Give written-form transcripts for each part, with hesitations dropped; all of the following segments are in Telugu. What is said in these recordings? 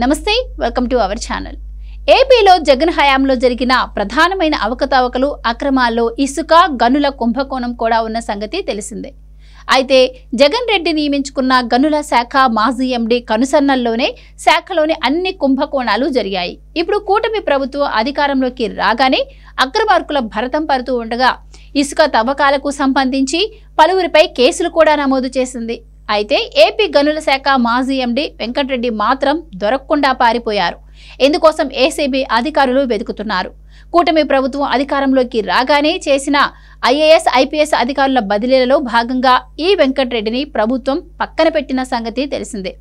నమస్తే వెల్కమ్ టు అవర్ ఛానల్. ఏపీలో జగన్ హయాంలో జరిగిన ప్రధానమైన అవకతవకలు అక్రమాల్లో ఇసుక గనుల కుంభకోణం కూడా ఉన్న సంగతి తెలిసిందే. అయితే జగన్ రెడ్డి నియమించుకున్న గనుల శాఖ మాజీ ఎండీ కనుసన్నల్లోనే శాఖలోని అన్ని కుంభకోణాలు జరిగాయి. ఇప్పుడు కూటమి ప్రభుత్వం అధికారంలోకి రాగానే అక్రమార్కుల భరతం పడుతూ ఉండగా ఇసుక తవ్వకాలకు సంబంధించి పలువురిపై కేసులు కూడా నమోదు చేసింది. అయితే ఏపీ గనుల శాఖ మాజీ ఎండీ వెంకటరెడ్డి మాత్రం దొరకకుండా పారిపోయారు. ఇందుకోసం ఏసీబీ అధికారులు వెతుకుతున్నారు. కూటమి ప్రభుత్వం అధికారంలోకి రాగానే చేసిన ఐఏఎస్ ఐపీఎస్ అధికారుల బదిలీలలో భాగంగా ఈ వెంకటరెడ్డిని ప్రభుత్వం పక్కన పెట్టిన సంగతి తెలిసిందే.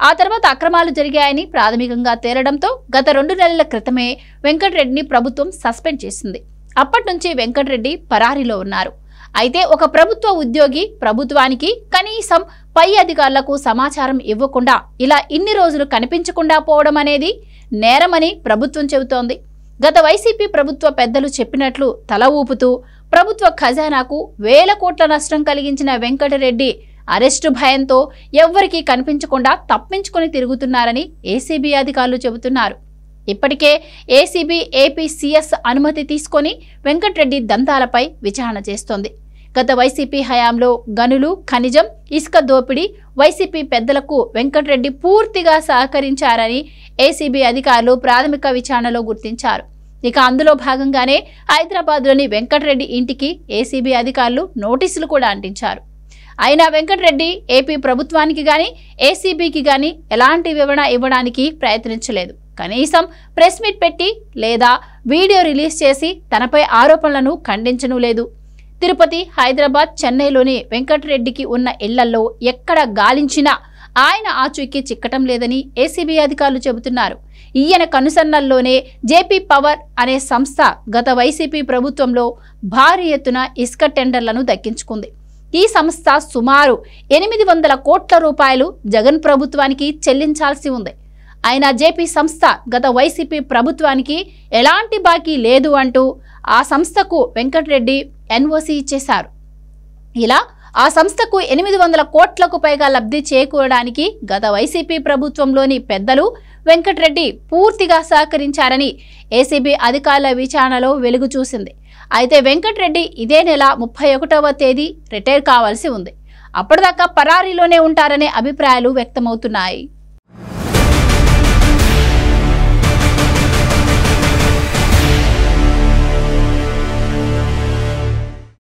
ఆ తర్వాత అక్రమాలు జరిగాయని ప్రాథమికంగా తేలడంతో గత 2 నెలల క్రితమే వెంకటరెడ్డిని ప్రభుత్వం సస్పెండ్ చేసింది. అప్పటి నుంచి వెంకటరెడ్డి పరారీలో ఉన్నారు. అయితే ఒక ప్రభుత్వ ఉద్యోగి ప్రభుత్వానికి కనీసం పై అధికారులకు సమాచారం ఇవ్వకుండా ఇలా ఇన్ని రోజులు కనిపించకుండా పోవడం అనేది నేరమని ప్రభుత్వం చెబుతోంది. గత వైసీపీ ప్రభుత్వ పెద్దలు చెప్పినట్లు తల ఊపుతూ ప్రభుత్వ ఖజానాకు వేల కోట్ల నష్టం కలిగించిన వెంకటరెడ్డి అరెస్టు భయంతో ఎవ్వరికీ కనిపించకుండా తప్పించుకొని తిరుగుతున్నారని ఏసీబీ అధికారులు చెబుతున్నారు. ఇప్పటికే ఏసీబీ ఏపీ సీఎస్ అనుమతి తీసుకొని వెంకటరెడ్డి దంతాలపై విచారణ చేస్తోంది. గత వైసీపీ హయాంలో గనులు, ఖనిజం, ఇసుక దోపిడీ వైసీపీ పెద్దలకు వెంకటరెడ్డి పూర్తిగా సహకరించారని ఏసీబీ అధికారులు ప్రాథమిక విచారణలో గుర్తించారు. ఇక అందులో భాగంగానే హైదరాబాద్లోని వెంకటరెడ్డి ఇంటికి ఏసీబీ అధికారులు నోటీసులు కూడా అంటించారు. అయినా వెంకటరెడ్డి ఏపీ ప్రభుత్వానికి గాని ఏసీబీకి గాని ఎలాంటి వివరణ ఇవ్వడానికి ప్రయత్నించలేదు. కనీసం ప్రెస్ మీట్ పెట్టి లేదా వీడియో రిలీజ్ చేసి తనపై ఆరోపణలను ఖండించనూ లేదు. తిరుపతి, హైదరాబాద్, చెన్నైలోని వెంకటరెడ్డికి ఉన్న ఇళ్లలో ఎక్కడ గాలించినా ఆయన ఆచూకీ చిక్కటం లేదని ఏసీబీ అధికారులు చెబుతున్నారు. ఈయన కనుసన్నల్లోనే జేపీ పవర్ అనే సంస్థ గత వైసీపీ ప్రభుత్వంలో భారీ ఎత్తున ఇసుక టెండర్లను దక్కించుకుంది. ఈ సంస్థ సుమారు 800 కోట్ల రూపాయలు జగన్ ప్రభుత్వానికి చెల్లించాల్సి ఉంది. అయినా జేపీ సంస్థ గత వైసీపీ ప్రభుత్వానికి ఎలాంటి బాకీ లేదు అంటూ ఆ సంస్థకు వెంకటరెడ్డి ఎన్ఓసీ ఇచ్చేశారు. ఇలా ఆ సంస్థకు 800 కోట్లకు పైగా లబ్ధి చేకూరడానికి గత వైసీపీ ప్రభుత్వంలోని పెద్దలు వెంకటరెడ్డి పూర్తిగా సహకరించారని ఏసీబీ అధికారుల విచారణలో వెలుగు చూసింది. అయితే వెంకటరెడ్డి ఇదే నెల 31వ తేదీ రిటైర్ కావాల్సి ఉంది. అప్పటిదాకా పరారీలోనే ఉంటారనే అభిప్రాయాలు వ్యక్తమవుతున్నాయి.